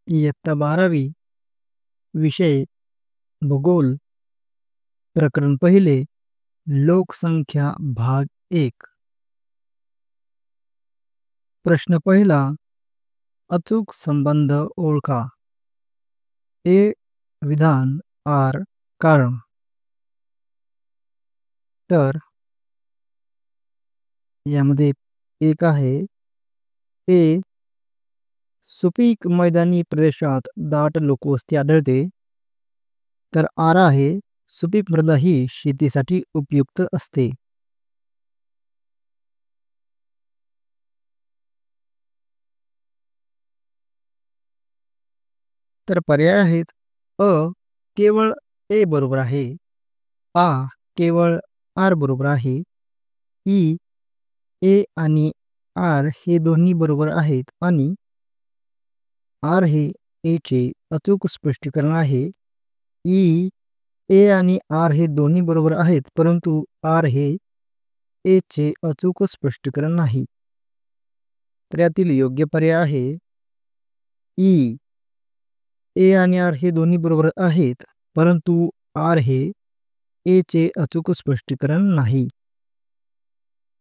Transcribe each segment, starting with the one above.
इयत्ता 12वी विषय भूगोल प्रकरण पहिले लोकसंख्या भाग 1 प्रश्न पहिला अचूक संबंध ओळखा. ए विधान आर कारण. तर यामध्ये एक आहे ए सुपीक मैदानी प्रदेशात दाट लोकवस्ती आढळते. तर आर आहे सुपीक मृदा ही शेतीसाठी उपयुक्त असते. तर पर्याय आहेत अ केवळ ए बरोबर आहे, आ केवळ आर बरोबर आहे, ई ए आणि आर हे दोन्ही बरोबर आहेत आणि आर हे ए चे अचूक स्पष्टीकरण आहे. ई ए आणि आर हे दोन्ही बरोबर आहेत परंतु आर हे ए चे अचूक स्पष्टीकरण नाही. तर यातील योग्य पर्याय आहे ई ए आणि आर हे दोन्ही बरोबर आहेत परंतु आर हे ए चे अचूक स्पष्टीकरण नाही.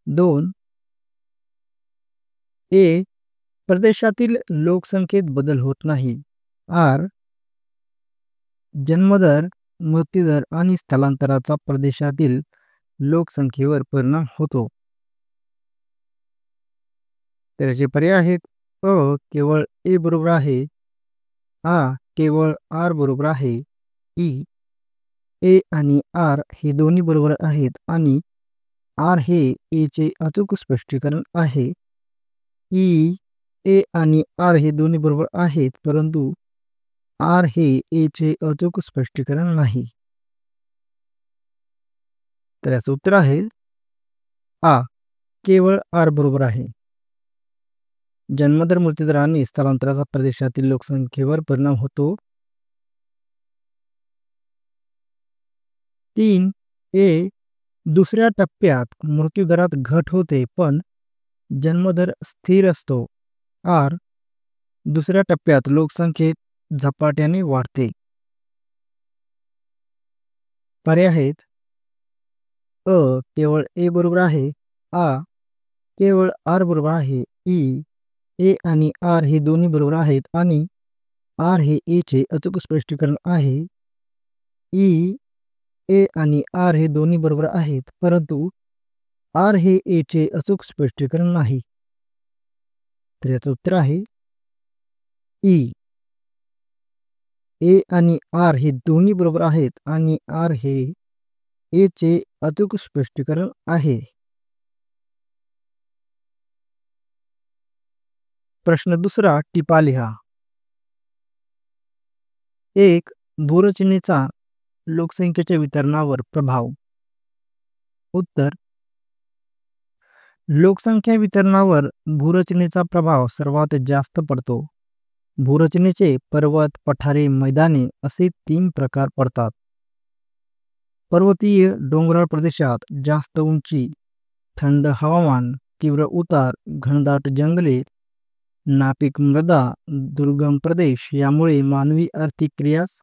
2 ए प्रदेशातील लोकसंख्येत बदल होत नाही. आर जन्मदर, मृत्यूदर आणि स्थलांतराचा प्रदेशातील लोकसंख्येवर परिणाम होतो. तर याचे पर्याय आहेत अ केवळ ए बरोबर आहे, आ केवळ आर बरोबर आहे, ई ए आणि आर हे दोन्ही बरोबर आहेत आणि आर हे ए चे अचूक स्पष्टीकरण आहे. ई ए आणि आर हे दोन्ही बरोबर आहेत परंतु आर हे ए चे अचूक स्पष्टीकरण नाही. तर याचं उत्तर आहे आ केवळ आर बरोबर आहे. जन्मदर, मृत्यूदर आणि स्थलांतराचा प्रदेशातील लोकसंख्येवर परिणाम होतो. 3 ए दुसऱ्या टप्प्यात मृत्यूदरात घट होते पण जन्मदर स्थिर असतो. आर दुसऱ्या टप्प्यात लोकसंख्येत झपाट्याने वाढते. पर्याय आहेत अ केवळ ए बरोबर आहे, आ केवळ आर बरोबर आहे, ई ए आणि आर हे दोन्ही बरोबर आहेत आणि आर हे ए चे अचूक स्पष्टीकरण आहे. ई ए आणि आर हे दोन्ही बरोबर आहेत परंतु आर हे ए चे अचूक स्पष्टीकरण नाही. तर याचं उत्तर आहे ई ए आणि आर हे दोन्ही बरोबर आहेत आणि आर हे ए चे अचूक स्पष्टीकरण आहे. प्रश्न दुसरा टिपा लिहा. 1 भूरचनेचा लोकसंख्येच्या वितरणावर प्रभाव. उत्तर लोकसंख्या वितरणावर भूरचनेचा प्रभाव सर्वात जास्त पडतो. भूरचनेचे पर्वत, पठारे, मैदाने असे 3 प्रकार पडतात. पर्वतीय डोंगराळ प्रदेशात जास्त उंची, थंड हवामान, तीव्र उतार, घनदाट जंगले, नापीक मृदा, दुर्गम प्रदेश यामुळे मानवी आर्थिक क्रियास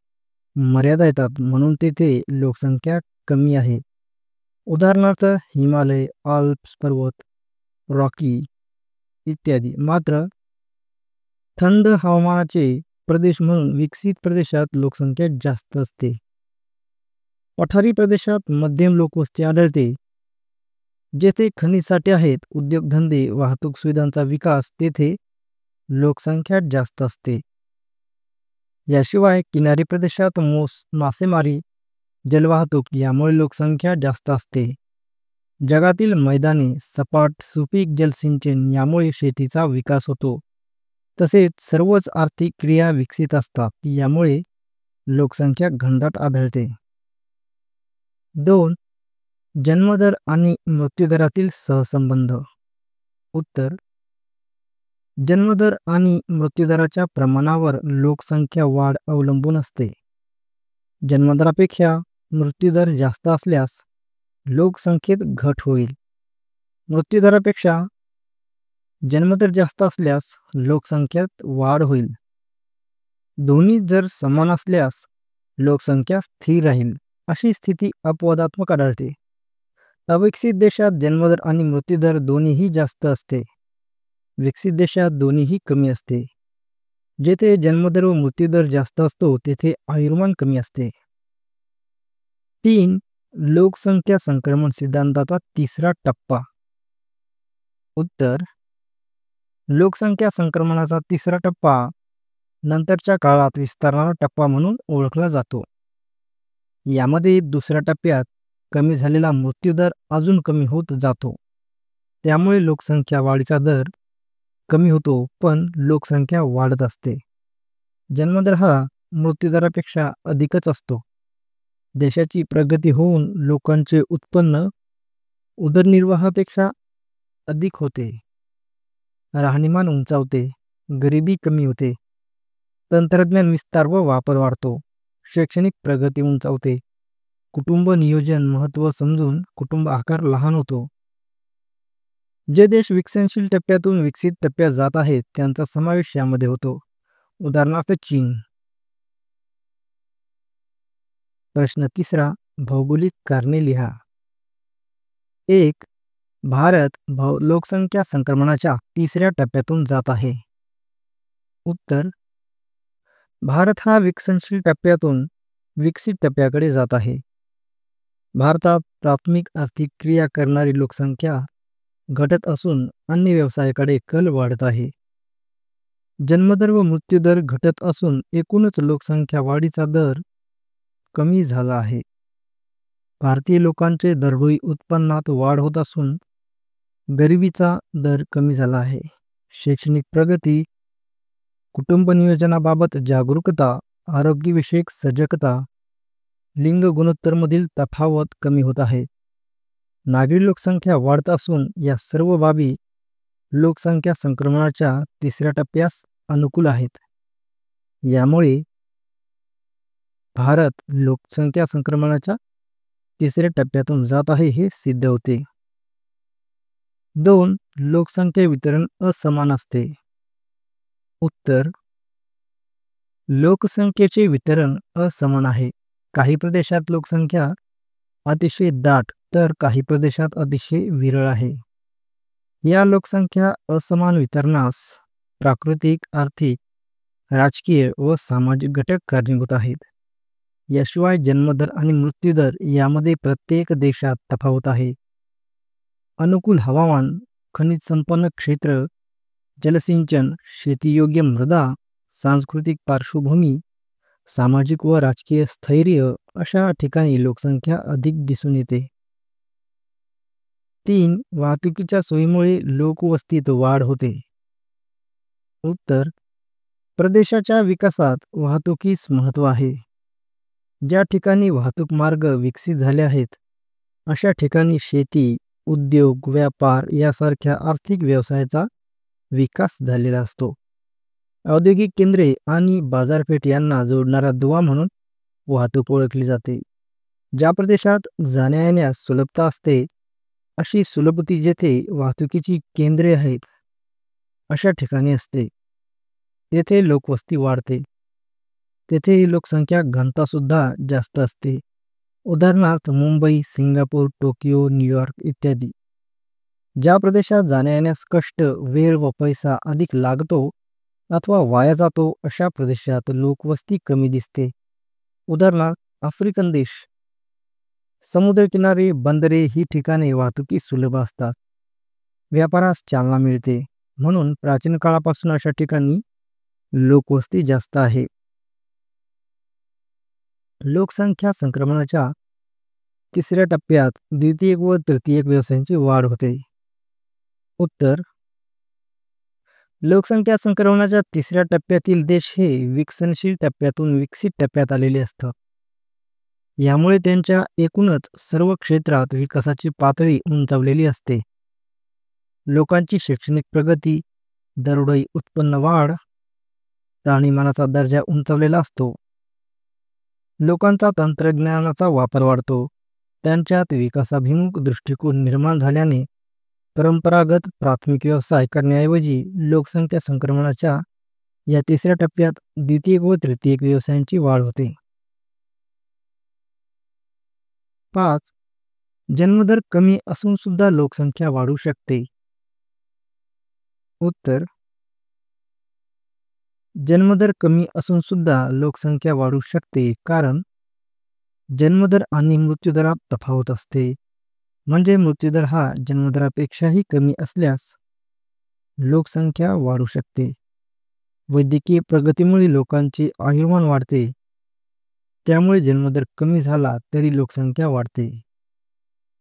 मर्यादा येतात म्हणून तेथे लोकसंख्या कमी आहे. उदाहरणार्थ हिमालय, आल्प्स पर्वत, रॉकी इत्यादी. मात्र थंड हवामानाचे प्रदेश म्हणून विकसित प्रदेशात लोकसंख्या जास्त असते. पठारी प्रदेशात मध्यम लोकवस्ती आढळते. जेथे खनिज साठे आहेत, उद्योगधंदे, वाहतूक सुविधांचा विकास तेथे लोकसंख्या जास्त असते. याशिवाय किनारी प्रदेशात मासेमारी, जलवाहतूक यामुळे लोकसंख्या जास्त असते. जगातील मैदाने, सपाट, सुपीक जलसिंचन यामुळे शेतीचा विकास होतो. तसेच सर्वच आर्थिक क्रिया विकसित असतात यामुळे लोकसंख्या घनदाट आढळते. 2 जन्मदर आणि मृत्यूदरातील सहसंबंध. उत्तर जन्मदर आणि मृत्यूदराच्या प्रमाणावर लोकसंख्या वाढ अवलंबून असते. जन्मदरापेक्षा मृत्यूदर जास्त असल्यास लोकसंख्येत घट होईल. मृत्यूदरापेक्षा जन्मदर जास्त असल्यास लोकसंख्येत वाढ होईल. दोन्ही जर समान असल्यास लोकसंख्या स्थिर राहील अशी स्थिती अपवादात्मक आढळते. अविकसित देशात जन्मदर आणि मृत्यूदर दोन्हीही जास्त असते. विकसित देशात दोन्हीही कमी असते. जेथे जन्मदर व मृत्यूदर जास्त असतो तेथे आयुर्मान कमी असते. 3. लोकसंख्या संक्रमण सिद्धांताचा तिसरा टप्पा. उत्तर: लोकसंख्या संक्रमणाचा तिसरा टप्पा नंतरच्या काळात विस्तारणारा टप्पा म्हणून ओळखला जातो. यामध्ये दुसऱ्या टप्प्यात कमी झालेला मृत्यूदर अजून कमी होत जातो. त्यामुळे लोकसंख्या वाढीचा दर कमी होतो पण लोकसंख्या वाढत असते. जन्मदर हा मृत्यूदरापेक्षा अधिकच असतो. देशाची प्रगती होऊन लोकांचे उत्पन्न उदरनिर्वाहापेक्षा अधिक होते. राहणीमान उंचावते, गरिबी कमी होते, तंत्रज्ञान विस्तार व वापर वाढतो, शैक्षणिक प्रगती उंचावते, कुटुंब नियोजन महत्त्व समजून कुटुंब आकार लहान होतो. जे देश विकसनशील टप्प्यातून विकसित टप्प्यात जात आहेत त्यांचा समावेश यामध्ये होतो. उदाहरणार्थ चीन. प्रश्न तिसरा. भौगोलिक कारणे लिहा. 1. भारत लोकसंख्या संक्रमणाच्या तिसऱ्या टप्प्यातून जात आहे. उत्तर: भारत हा विकसनशील टप्प्यातून विकसित टप्प्याकडे जात आहे. भारतात प्राथमिक आर्थिक क्रिया करणारी लोकसंख्या घटत असून अन्य व्यवसायाकडे कल वाढत आहे. जन्मदर व मृत्यूदर घटत असून एकूणच लोकसंख्या वाढीचा दर कमी झाला आहे. भारतीय लोकांचे दरडोई उत्पन्नात वाढ होत असून गरिबीचा दर कमी झाला आहे. शैक्षणिक प्रगती, कुटुंब नियोजनाबाबत जागरूकता, आरोग्यविषयक सजगता, लिंग गुणोत्तरमधील तफावत कमी होत आहे. नागरी लोकसंख्या वाढत असून या सर्व बाबी लोकसंख्या संक्रमणाच्या तिसऱ्या टप्प्यास अनुकूल आहेत. यामुळे भारत लोकसंख्या संक्रमणाच्या तिसऱ्या टप्प्यातून जात आहे हे सिद्ध होते. 2. लोकसंख्या वितरण असमान असते. उत्तर: लोकसंख्येचे वितरण असमान आहे. काही प्रदेशात लोकसंख्या अतिशय दाट तर काही प्रदेशात अतिशय विरळ आहे. या लोकसंख्या असमान वितरणास प्राकृतिक, आर्थिक, राजकीय व सामाजिक घटक कारणीभूत आहेत. याशिवाय जन्मदर आणि मृत्यूदर यामध्ये प्रत्येक देशात तफावत आहे. अनुकूल हवामान, खनिज संपन्न क्षेत्र, जलसिंचन, शेतीयोग्य मृदा, सांस्कृतिक पार्श्वभूमी, सामाजिक व राजकीय स्थैर्य अशा ठिकाणी लोकसंख्या अधिक दिसून येते. 3. वाहतुकीच्या सोयीमुळे लोकवस्तीत वाढ होते. उत्तर: प्रदेशाच्या विकासात वाहतुकीस महत्त्व आहे. ज्या ठिकाणी वाहतूक मार्ग विकसित झाले आहेत अशा ठिकाणी शेती, उद्योग, व्यापार यासारख्या आर्थिक व्यवसायाचा विकास झालेला असतो. औद्योगिक केंद्रे आणि बाजारपेठ यांना जोडणारा दुवा म्हणून वाहतूक ओळखली जाते. ज्या प्रदेशात जाण्या येण्यास सुलभता असते अशी सुलभती जेथे वाहतुकीची केंद्रे आहेत अशा ठिकाणी असते तेथे लोकवस्ती वाढते. तेथे ही लोकसंख्या घनता सुद्धा जास्त असते. उदाहरणार्थ मुंबई, सिंगापूर, टोकियो, न्यूयॉर्क इत्यादी. ज्या प्रदेशात जाण्या येण्यास कष्ट, वेळ व पैसा अधिक लागतो अथवा वाया जातो अशा प्रदेशात लोकवस्ती कमी दिसते. उदाहरणार्थ आफ्रिकन देश. समुद्रकिनारे, बंदरे ही ठिकाणे वाहतुकीस सुलभ असतात. व्यापारास चालना मिळते म्हणून प्राचीन काळापासून अशा ठिकाणी लोकवस्ती जास्त आहे. लोकसंख्या संक्रमणाच्या तिसऱ्या टप्प्यात द्वितीयक व तृतीयक व्यवसायांची वाढ होते. उत्तर: लोकसंख्या संक्रमणाच्या तिसऱ्या टप्प्यातील देश हे विकसनशील टप्प्यातून विकसित टप्प्यात आलेले असतात. यामुळे त्यांच्या एकूणच सर्व क्षेत्रात विकासाची पातळी उंचावलेली असते. लोकांची शैक्षणिक प्रगती, दरडोई उत्पन्न वाढ, राहणीमानाचा दर्जा उंचावलेला असतो. लोकांचा तंत्रज्ञानाचा वापर वाढतो. त्यांच्यात विकासाभिमुख दृष्टिकोन निर्माण झाल्याने परंपरागत प्राथमिक व्यवसाय करण्याऐवजी लोकसंख्या संक्रमणाच्या या तिसऱ्या टप्प्यात द्वितीयक व तृतीयक व्यवसायांची वाढ होते. 5. जन्मदर कमी असून सुद्धा लोकसंख्या वाढू शकते. उत्तर: जन्मदर कमी असून सुद्धा लोकसंख्या वाढू शकते, कारण जन्मदर आणि मृत्यूदरात तफावत असते. म्हणजे मृत्यूदर हा जन्मदरापेक्षाही कमी असल्यास लोकसंख्या वाढू शकते. वैद्यकीय प्रगतीमुळे लोकांचे आयुर्मान वाढते, त्यामुळे जन्मदर कमी झाला तरी लोकसंख्या वाढते.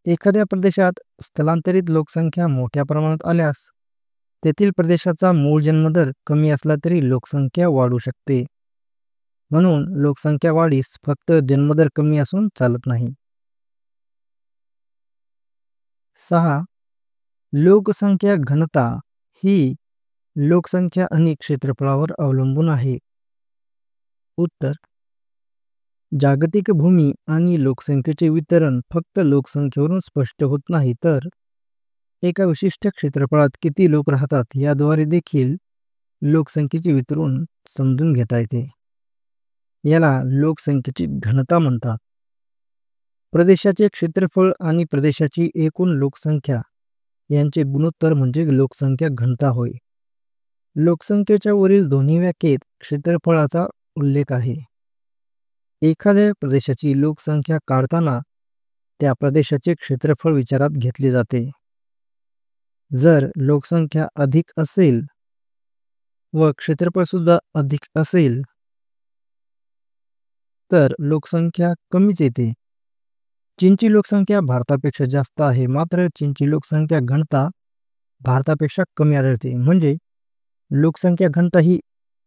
एखाद्या प्रदेशात स्थलांतरित लोकसंख्या मोठ्या प्रमाणात आल्यास तेथील प्रदेशाचा मूळ जन्मदर कमी असला तरी लोकसंख्या वाढू शकते. म्हणून लोकसंख्या वाढीस फक्त जन्मदर कमी असून चालत नाही. 6. लोकसंख्या घनता ही लोकसंख्या आणि क्षेत्रफळावर अवलंबून आहे. उत्तर: जागतिक भूमी आणि लोकसंख्येचे वितरण फक्त लोकसंख्येवरून स्पष्ट होत नाही, तर एका विशिष्ट क्षेत्रफळात किती लोक राहतात याद्वारे देखील लोकसंख्येचे वितरण समजून घेता येते. याला लोकसंख्येची घनता म्हणतात. प्रदेशाचे क्षेत्रफळ आणि प्रदेशाची एकूण लोकसंख्या यांचे गुणोत्तर म्हणजे लोकसंख्या घनता होय. लोकसंख्येच्या वरील दोन्ही व्याख्येत क्षेत्रफळाचा उल्लेख आहे. एखाद्या प्रदेशाची लोकसंख्या काढताना त्या प्रदेशाचे क्षेत्रफळ विचारात घेतले जाते. जर लोकसंख्या अधिक असेल व क्षेत्रफळ सुद्धा अधिक असेल तर लोकसंख्या कमीच येते. चीनची लोकसंख्या भारतापेक्षा जास्त आहे, मात्र चीनची लोकसंख्या घनता भारतापेक्षा कमी आढळते. म्हणजे लोकसंख्या घनता ही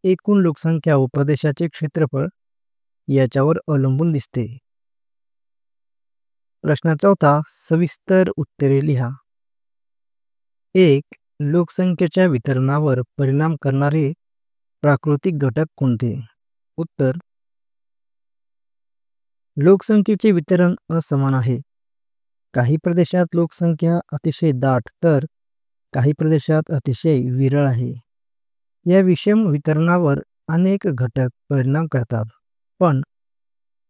एकूण लोकसंख्या व प्रदेशाचे क्षेत्रफळ याच्यावर अवलंबून दिसते. प्रश्न 4, सविस्तर उत्तरे लिहा. 1. लोकसंख्येच्या वितरणावर परिणाम करणारे प्राकृतिक घटक कोणते? उत्तर: लोकसंख्येचे वितरण असमान आहे. काही प्रदेशात लोकसंख्या अतिशय दाट तर काही प्रदेशात अतिशय विरळ आहे. या विषम वितरणावर अनेक घटक परिणाम करतात, पण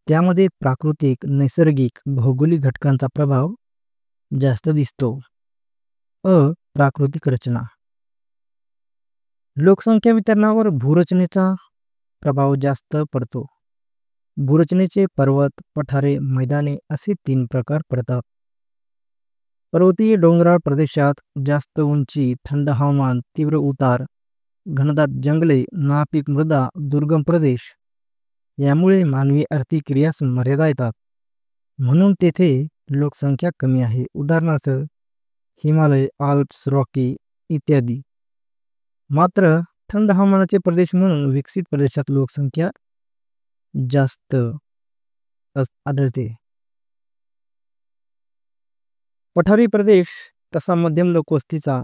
त्यामध्ये प्राकृतिक, नैसर्गिक, भौगोलिक घटकांचा प्रभाव जास्त दिसतो. प्राकृतिक रचना. लोकसंख्या वितरणावर भूरचनेचा प्रभाव जास्त पडतो. भूरचनेचे पर्वत, पठारे, मैदाने असे 3 प्रकार पडतात. पर्वतीय डोंगराळ प्रदेशात जास्त उंची, थंड हवामान, तीव्र उतार, घनदाट जंगले, नापीक मृदा, दुर्गम प्रदेश यामुळे मानवी आर्थिक क्रियास मर्यादा येतात. म्हणून तेथे लोकसंख्या कमी आहे. उदाहरणार्थ हिमालय, आल्प्स, रॉकी इत्यादी. मात्र थंड हवामानाचे प्रदेश म्हणून विकसित प्रदेशात लोकसंख्या जास्त आढळते. पठारी प्रदेश तसा मध्यम लोकवस्तीचा,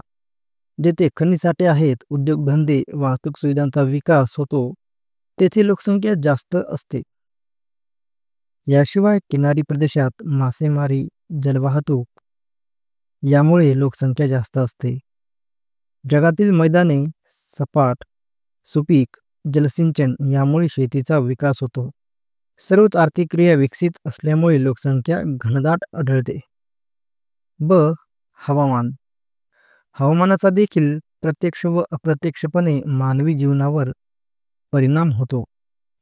जेथे खनिज साठे आहेत, उद्योगधंदे, वाहतूक सुविधांचा विकास होतो, तेथे लोकसंख्या जास्त असते. याशिवाय किनारी प्रदेशात मासेमारी, जलवाहतूक यामुळे लोकसंख्या जास्त असते. जगातील मैदाने सपाट, सुपीक, जलसिंचन यामुळे शेतीचा विकास होतो. सर्वच आर्थिक क्रिया विकसित असल्यामुळे लोकसंख्या घनदाट आढळते. हवामान. हवामानाचा देखील प्रत्यक्ष व अप्रत्यक्षपणे मानवी जीवनावर परिणाम होतो.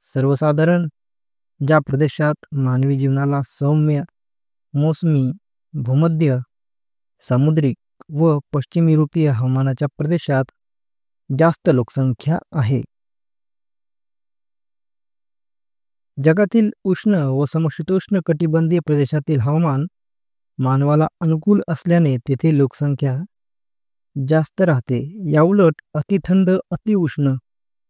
सर्वसाधारण ज्या प्रदेशात मानवी जीवनाला सौम्य, मोसमी, भूमध्य, सामुद्रिक व पश्चिम युरोपीय हवामानाच्या प्रदेशात जास्त लोकसंख्या आहे. जगातील उष्ण व समशीतोष्ण कटिबंधीय प्रदेशातील हवामान मानवाला अनुकूल असल्याने तेथे लोकसंख्या जास्त राहते. याउलट अतिथंड, अतिउष्ण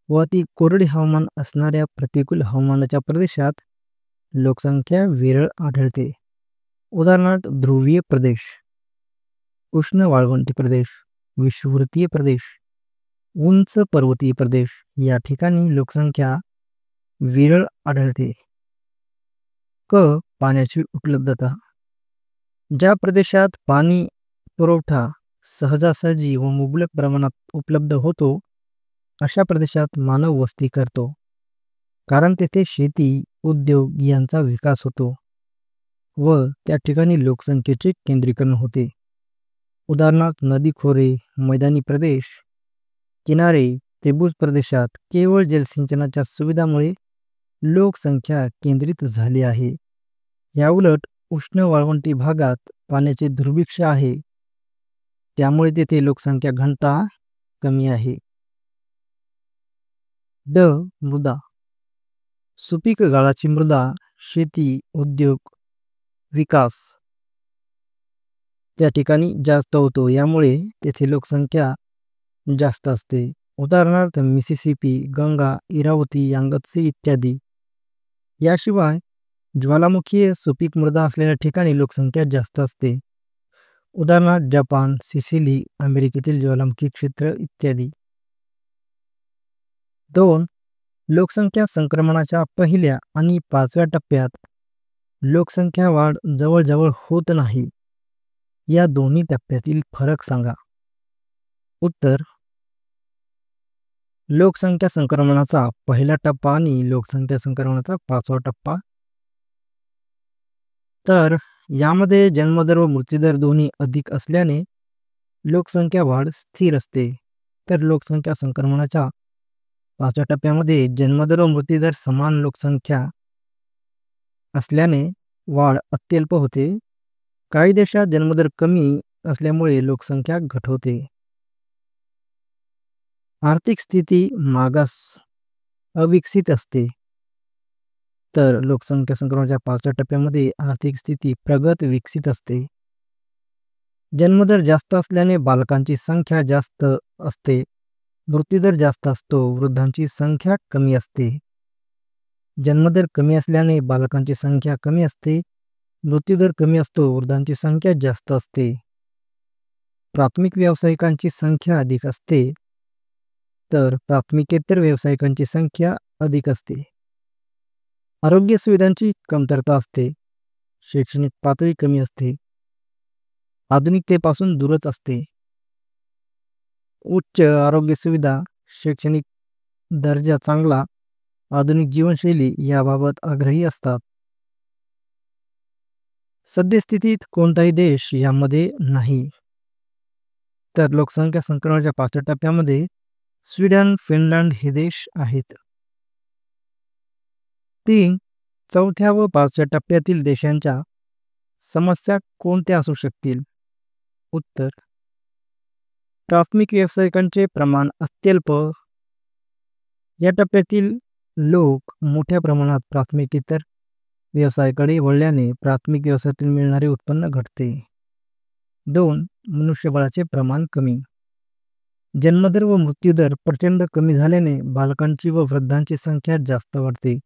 व अति कोरडे हवामान असणाऱ्या प्रतिकूल हवामानाच्या प्रदेशात लोकसंख्या विरळ आढळते. उदाहरणार्थ ध्रुवीय प्रदेश, उष्ण वाळवंटी प्रदेश, विषुववृत्तीय प्रदेश, उंच पर्वतीय प्रदेश या ठिकाणी लोकसंख्या विरळ आढळते. पाण्याची उपलब्धता. ज्या प्रदेशात पाणी पुरवठा सहजासहजी व मुबलक प्रमाणात उपलब्ध होतो अशा प्रदेशात मानव वस्ती करतो, कारण तेथे शेती, उद्योग यांचा विकास होतो व त्या ठिकाणी लोकसंख्येचे केंद्रीकरण होते. उदाहरणार्थ नदी खोरे, मैदानी प्रदेश, किनारे, त्रिभुज प्रदेशात केवळ जलसिंचनाच्या सुविधामुळे लोकसंख्या केंद्रित झाली आहे. याउलट उष्ण वाळवंटी भागात पाण्याचे दुर्भिक्ष आहे, त्यामुळे तेथे लोकसंख्या घनता कमी आहे. ड. मृदा. सुपीक गाळाची मृदा शेती, उद्योग, विकास त्या ठिकाणी जास्त होतो, यामुळे तेथे लोकसंख्या जास्त असते. उदाहरणार्थ मिसिसिपी, गंगा, इरावती, यांगत्से इत्यादी. याशिवाय ज्वालामुखीय सुपीक मृदा असलेल्या ठिकाणी लोकसंख्या जास्त असते. उदाहरणार्थ जपान, सिसिली, अमेरिकेतील ज्वालामुखी क्षेत्र इत्यादी. 2. लोकसंख्या संक्रमणाच्या पहिल्या आणि 5व्या टप्प्यात लोकसंख्या वाढ जवळजवळ होत नाही. या दोन्ही टप्प्यातील फरक सांगा. उत्तर: लोकसंख्या संक्रमणाचा पहिला टप्पा आणि लोकसंख्या संक्रमणाचा 5वा टप्पा. तर यामध्ये जन्मदर व मृत्यूदर दोन्ही अधिक असल्याने लोकसंख्या वाढ स्थिर असते. तर लोकसंख्या संक्रमणाच्या 5व्या टप्प्यामध्ये जन्मदर व मृत्यूदर समान लोकसंख्या असल्याने वाढ अत्यल्प होते. काही देशात जन्मदर कमी असल्यामुळे लोकसंख्या घट होते. आर्थिक स्थिती मागास अविकसित असते. तर लोकसंख्या संक्रमणाच्या 5व्या टप्प्यामध्ये आर्थिक स्थिती प्रगत विकसित असते. जन्मदर जास्त असल्याने बालकांची संख्या जास्त असते. मृत्यूदर जास्त असतो, वृद्धांची संख्या कमी असते. जन्मदर कमी असल्याने बालकांची संख्या कमी असते, मृत्यूदर कमी असतो, वृद्धांची संख्या जास्त असते. प्राथमिक व्यावसायिकांची संख्या अधिक असते, तर प्राथमिकेतर व्यावसायिकांची संख्या अधिक असते. आरोग्य सुविधांची कमतरता असते. शैक्षणिक पातळी कमी असते. आधुनिकतेपासून दूरच असते. उच्च आरोग्य सुविधा, शैक्षणिक दर्जा चांगला, आधुनिक जीवनशैली याबाबत आग्रही असतात. सद्यस्थितीत कोणताही देश यामध्ये नाही. तर लोकसंख्या संक्रमणाच्या 5व्या टप्प्यामध्ये स्वीडन, फिनलंड हे देश आहेत. 3. चौथ्या व 5व्या टप्प्यातील देशांच्या समस्या कोणत्या असू शकतील? उत्तर: प्राथमिक व्यावसायिकांचे प्रमाण अत्यल्प. या टप्प्यातील लोक मोठ्या प्रमाणात प्राथमिकेतर व्यवसायाकडे वळल्याने प्राथमिक व्यवसायातून मिळणारे उत्पन्न घटते. 2. मनुष्यबळाचे प्रमाण कमी. जन्मदर व मृत्यूदर प्रचंड कमी झाल्याने बालकांची व वृद्धांची संख्या जास्त वाढते.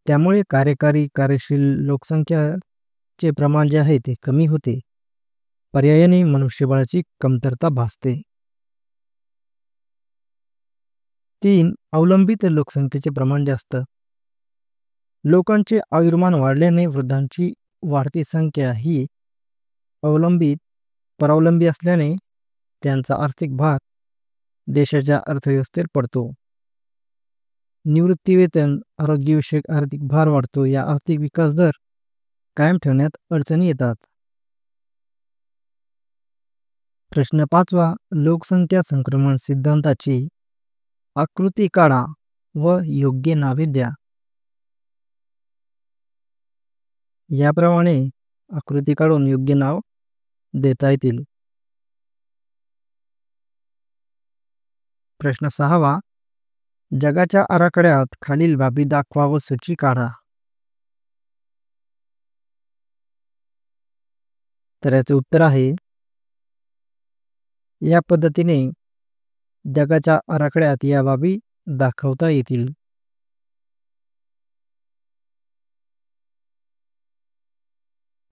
त्यामुळे कार्यशील लोकसंख्याचे प्रमाण जे आहे ते कमी होते. पर्यायाने मनुष्यबळाची कमतरता भासते. 3. अवलंबित लोकसंख्येचे प्रमाण जास्त. लोकांचे आयुर्मान वाढल्याने वृद्धांची वाढती संख्या ही परावलंबी असल्याने त्यांचा आर्थिक भार देशाच्या अर्थव्यवस्थेवर पडतो. निवृत्तीवेतन, आरोग्यविषयक आर्थिक भार वाढतो. या आर्थिक विकास दर कायम ठेवण्यात अडचणी येतात. प्रश्न 5वा. लोकसंख्या संक्रमण सिद्धांताची आकृती काढा व योग्य नावे द्या. याप्रमाणे आकृती काढून योग्य नाव देता येतील. प्रश्न 6वा. जगाच्या आराखड्यात खालील बाबी दाखवा व सूची काढा. तर याचे उत्तर आहे, या पद्धतीने जगाच्या आराखड्यात या बाबी दाखवता येतील.